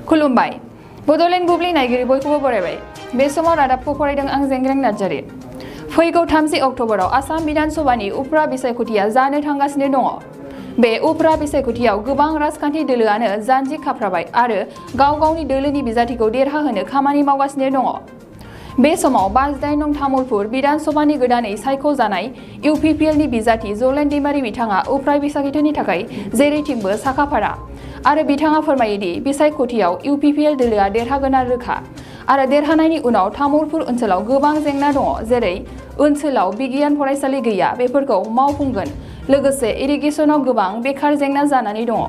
खुलुमबाय बड'लेण्ड बुब्लि नायगिरि बयखौबो बरायबाय बे समाव रादाबखौ फरायदों आं जेंग्रें नार्जारि फैगौ 30 अक्ट'बराव आसाम बिधानसभानि उफ्रा बिसायख'थिया जानो थांगासिनो दङ बे उफ्रा बिसायख'थियाव गोबां राजखान्थि दोलोआनो जानजि खाफ्राबाय आरो गाव गावनि दोलोनि बिजाथिखौ देरहाहोनो खामानि मावगासिनो दङ बे समाव 58 नं तामुलपुर बिधानसभानि गोदानै सायख'जानाय इउपिपिएलनि बिजाथि जलेन दैमारि बिथाङा उफ्रा बिसायख'थिनि थाखाय जेरैथिंबो साखाफारा आरो बिथाङा फोरमायोदि बिसायख'थियाव इउपिपिएल दोलोआ देरहागोना रोखा आरो देरहानायनि उनाव तामुलपुर ओनसोलाव गोबां जेंना दङ जेरै ओनसोलाव बिगियान फरायसालि गैया बेफोरखौ मावफुंगोन लोगोसे इरिगेसनाव गोबां बेकार जेंना जानानै दङ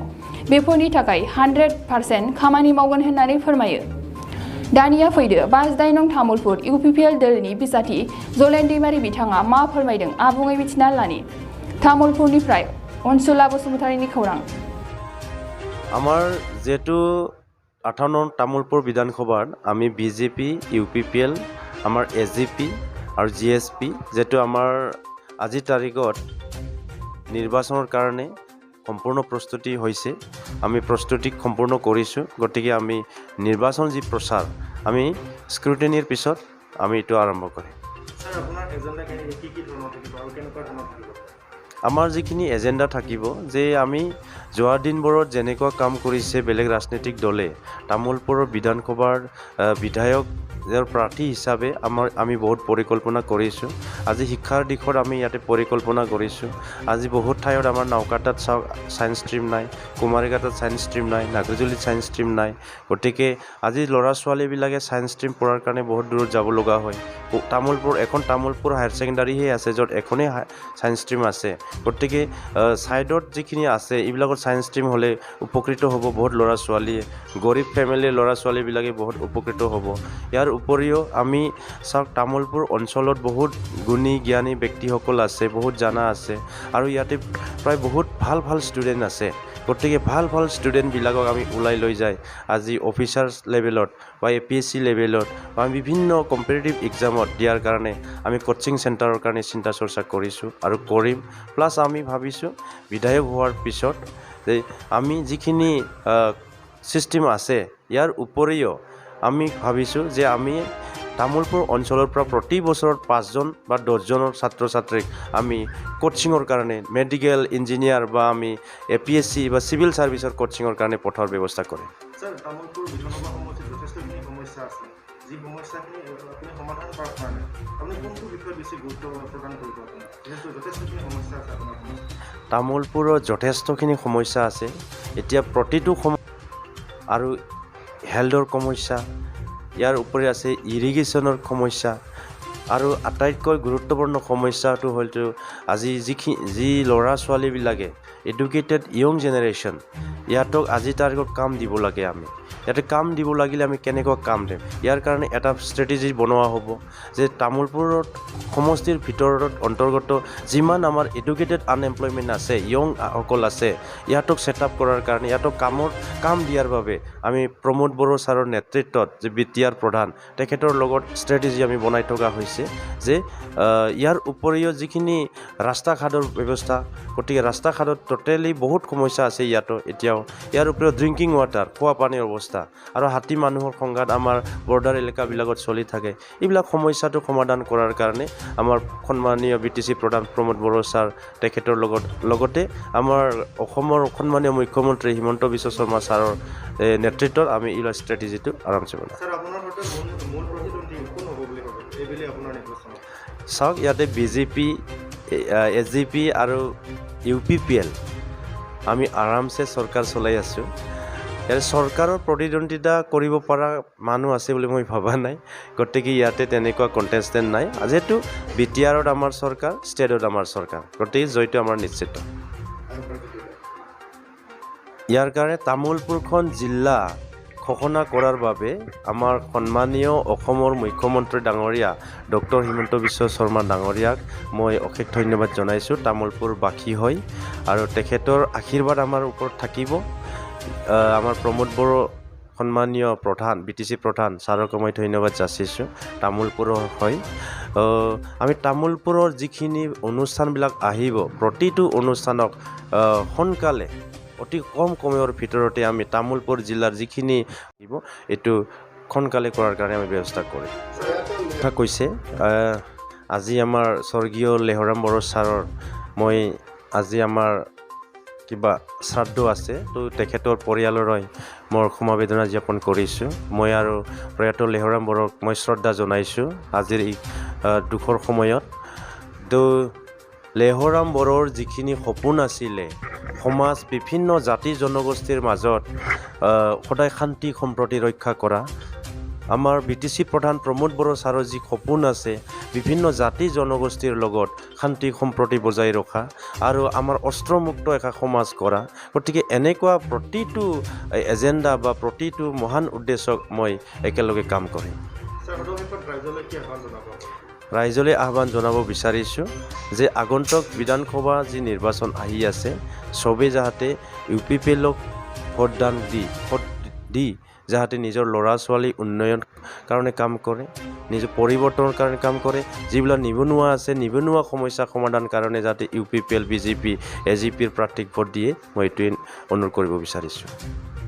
बेफोरनि थाखाय 100% खामानि मावगोन होननानै फोरमायो दानिया फैदो 58 नं तामुलपुर इउपिपिएल दोलनि बिजाथि जलेन दैमारि बिथाङा मा फोरमायदों आबुङै मिथिना लानि तामुलपुरनिफ्राय अनसुला बसुमतारीनि खौरां আমার যেহেতু 58 নং তামুলপুর বিধানসভাত আমি বিজেপি ইউপিপিএল আমার এসজিপি আর জিএসপি যেহেতু আমার আজিৰ তাৰিখত নিৰ্বাচনৰ কাৰণে সম্পূৰ্ণ প্ৰস্তুতি হৈছে আমি প্ৰস্তুতি সম্পূৰ্ণ কৰিছোঁ গতিকে আমি নিৰ্বাচন যি প্ৰচাৰ আমি স্ক্ৰুটিনিৰ পিছত আমি এটো আৰম্ভ কৰিম স্যাৰ আপোনাৰ এজেন্ডা কি ধৰণৰ থাকিব আৰু কেনেকুৱা ধৰণৰ থাকিব আমাৰ যিখিনি এজেন্ডা থাকিব যে আমি যোৱা দিনবোৰত যেনেকুৱা কাম কৰিছে বেলেগ ৰাজনৈতিক দলে তামুলপুৰৰ বিধানসভাৰ বিধায়কৰ প্ৰাৰ্থী হিচাপে আমি বহুত পৰিকল্পনা কৰিছোঁ আজি শিক্ষাৰ দিশত আমি ইয়াতে পৰিকল্পনা কৰিছোঁ আজি বহুত ঠাইত আমাৰ নাওকাটাত সায়েন্স ষ্ট্ৰীম নাই কুমাৰীঘাটত সায়েন্স ষ্ট্ৰীম নাই নাগৰজুলিত সায়েন্স ষ্ট্ৰীম নাই গতিকে আজি ল'ৰা ছোৱালীবিলাকে সায়েন্স ষ্ট্ৰীম পঢ়াৰ কাৰণে বহুত দূৰত যাব লগা হয় তামুলপুৰ হায়াৰ ছেকেণ্ডাৰীহে আছে য'ত এখনেই সায়েন্স ষ্ট্ৰীম আছে গতিকে সাইডত যিখিনি আছে এইবিলাকৰ সায়েন্স ষ্ট্ৰীম হ'লে উপকৃত হ'ব বহুত ল'ৰা ছোৱালীয়ে গৰীব ফেমিলিৰ ল'ৰা ছোৱালীবিলাকে বহুত উপকৃত হ'ব ইয়াৰ উপৰিও আমি চাওক তামুলপুৰ অঞ্চলত বহুত গুণী জ্ঞানী ব্যক্তিসকল আছে বহুত জানা আছে আৰু ইয়াতে প্ৰায় বহুত ভাল ষ্টুডেণ্ট আছে গতিকে ভাল ষ্টুডেণ্টবিলাকক আমি ওলাই লৈ যায় আজি অফিচাৰ্ছ লেভেলত বা APSC লেভেলত বা বিভিন্ন কম্পিটিটিভ এক্সামত দিয়াৰ কাৰণে আমি কোচিং চেণ্টাৰৰ কাৰণে চিন্তা চৰ্চা কৰিছোঁ আৰু কৰিম প্লাছ আমি ভাবিছোঁ বিধায়ক হোৱাৰ পিছত যে আমি যিখিনি চিষ্টেম আছে ইয়াৰ উপৰিও আমি ভাবিছোঁ যে আমি তামুলপুৰ অঞ্চলৰ পৰা প্ৰতি বছৰত 5জন বা 10জনৰ ছাত্ৰ ছাত্ৰীক আমি কোচিঙৰ কাৰণে মেডিকেল ইঞ্জিনিয়াৰ বা আমি APSC বা চিভিল সাৰ্ভিসৰ কোচিঙৰ কাৰণে পঠোৱাৰ ব্যৱস্থা কৰে স্যাৰ তামুলপুৰ বিধানসভা সমষ্টিত যথেষ্টখিনি সমস্যা আছে যি সমস্যাখিনি আপুনি সমাধান কৰাৰ কাৰণে আপুনি কোনটো বিষয়ত বেছি গুৰুত্ব প্ৰদান কৰিব যিহেতু যথেষ্টখিনি সমস্যা আছে আপোনাৰ তামুলপুৰত যথেষ্টখিনি সমস্যা আছে এতিয়া প্ৰতিটো আৰু হেল্থৰ সমস্যা ইয়াৰ উপৰি আছে ইৰিগেশ্যনৰ সমস্যা আৰু আটাইতকৈ গুৰুত্বপূৰ্ণ সমস্যাটো হয়তো আজি যি ল'ৰা ছোৱালীবিলাকে এডুকেটেড ইয়ং জেনেৰেশ্যন ইয়াতক আজিৰ তাৰিখত কাম দিব লাগে আমি ইয়াতে কাম দিব লাগিলে আমি কেনেকুৱা কাম দিম ইয়াৰ কাৰণে এটা ষ্ট্ৰেটেজি বনোৱা হ'ব যে তামুলপুৰত সমষ্টিৰ ভিতৰত অন্তৰ্গত যিমান আমাৰ এডুকেটেড আনএমপ্লয়মেণ্ট আছে ইয়ং সকল আছে ইয়াতক ছেটআপ কৰাৰ কাৰণে ইয়াতক কাম দিয়াৰ বাবে আমি প্ৰমোদ বড়ো ছাৰৰ নেতৃত্বত যে বিটিআৰ প্ৰধান তেখেতৰ লগত ষ্ট্ৰেটেজি আমি বনাই থকা হৈছে যে ইয়াৰ উপৰিও যিখিনি ৰাস্তা ঘাটৰ ব্যৱস্থা গতিকে ৰাস্তা ঘাটত টোটেলি বহুত সমস্যা আছে এতিয়াও ইয়াৰ উপৰিও ড্ৰিংকিং ৱাটাৰ খোৱা পানীৰ অৱস্থা আৰু হাতী মানুহৰ সংঘাত আমাৰ বৰ্ডাৰ এলেকাবিলাকত চলি থাকে এইবিলাক সমস্যাটো সমাধান কৰাৰ কাৰণে আমাৰ সন্মানীয় BTC প্ৰধান প্ৰমোদ বড়ো ছাৰ তেখেতৰ লগতে আমাৰ অসমৰ সন্মানীয় মুখ্যমন্ত্ৰী হিমন্ত বিশ্ব শৰ্মা ছাৰৰ নেতৃত্বত আমি এই ষ্ট্ৰেটেজিটো আৰম্ভ কৰিম স্যাৰ আপোনাৰ হতে মূল প্ৰতিদ্বন্দ্বী কোন হ'ব বুলি ভাবে এইবেলি আপোনাৰ নিৰ্বাচন চাওক ইয়াতে বিজেপি SGP আৰু UPPL আমি আৰামছে চৰকাৰ চলাই আছোঁ ইয়াতে চৰকাৰৰ প্ৰতিদ্বন্দ্বিতা কৰিব পৰা মানুহ আছে বুলি মই ভবা নাই গতিকে ইয়াতে তেনেকুৱা কণ্টেষ্টেণ্ট নাই যিহেতু বিটিআৰত আমাৰ চৰকাৰ ষ্টেটত আমাৰ চৰকাৰ গতিকে জয়টো আমাৰ নিশ্চিত ইয়াৰ কাৰণে তামুলপুৰখন জিলা ঘোষণা কৰাৰ বাবে আমাৰ সন্মানীয় অসমৰ মুখ্যমন্ত্ৰী ডাঙৰীয়া ডক্টৰ হিমন্ত বিশ্ব শৰ্মা ডাঙৰীয়াক মই অশেষ ধন্যবাদ জনাইছোঁ তামুলপুৰবাসী হৈ আৰু তেখেতৰ আশীৰ্বাদ আমাৰ ওপৰত থাকিব আমাৰ প্ৰমোদ বড়ো সন্মানীয় প্ৰধান BTC প্ৰধান ছাৰক মই ধন্যবাদ যাচিছোঁ তামুলপুৰৰ হৈ আমি তামুলপুৰৰ যিখিনি অনুষ্ঠানবিলাক আহিব প্ৰতিটো অনুষ্ঠানক সোনকালে অতি কম সময়ৰ ভিতৰতে আমি তামোলপুৰ জিলাৰ যিখিনি দিব এইটো সোনকালে কৰাৰ কাৰণে আমি ব্যৱস্থা কৰিম কথা কৈছে আজি আমাৰ স্বৰ্গীয় লেহৰাম বড়ো ছাৰৰ মই আজি আমাৰ কিবা শ্ৰাদ্ধ আছে তো তেখেতৰ পৰিয়াললৈ মোৰ সমবেদনা জ্ঞাপন কৰিছোঁ মই আৰু প্ৰয়াত লেহৰাম বড়োক মই শ্ৰদ্ধা জনাইছোঁ আজিৰ এই দুখৰ সময়ত তো লেহৰাম বড়োৰ যিখিনি সপোন আছিলে সমাজ বিভিন্ন জাতি জনগোষ্ঠীৰ মাজত সদায় শান্তি সম্প্ৰীতি ৰক্ষা কৰা আমাৰ BTC প্ৰধান প্ৰমোদ বড়ো ছাৰৰ যি সপোন আছে বিভিন্ন জাতি জনগোষ্ঠীৰ লগত শান্তি সম্প্ৰীতি বজাই ৰখা আৰু আমাৰ অস্ত্ৰমুক্ত এটা সমাজ কৰা গতিকে এনেকুৱা প্ৰতিটো এজেণ্ডা বা প্ৰতিটো মহান উদ্দেশ্যক মই একেলগে কাম কৰিম ৰাইজলৈ আহ্বান জনাব বিচাৰিছোঁ যে আগন্তুক বিধানসভা যি নিৰ্বাচন আহি আছে চবেই যাতে UPPLক ভোটদান দি যাতে নিজৰ ল'ৰা ছোৱালী উন্নয়ন কাৰণে কাম কৰে নিজৰ পৰিৱৰ্তনৰ কাৰণে কাম কৰে যিবিলাক নিবনুৱা আছে নিবনুৱা সমস্যা সমাধান কাৰণে যাতে UPPL BJP AGPৰ প্ৰাৰ্থীক ভোট দিয়ে মই এইটোৱে অনুৰোধ কৰিব বিচাৰিছোঁ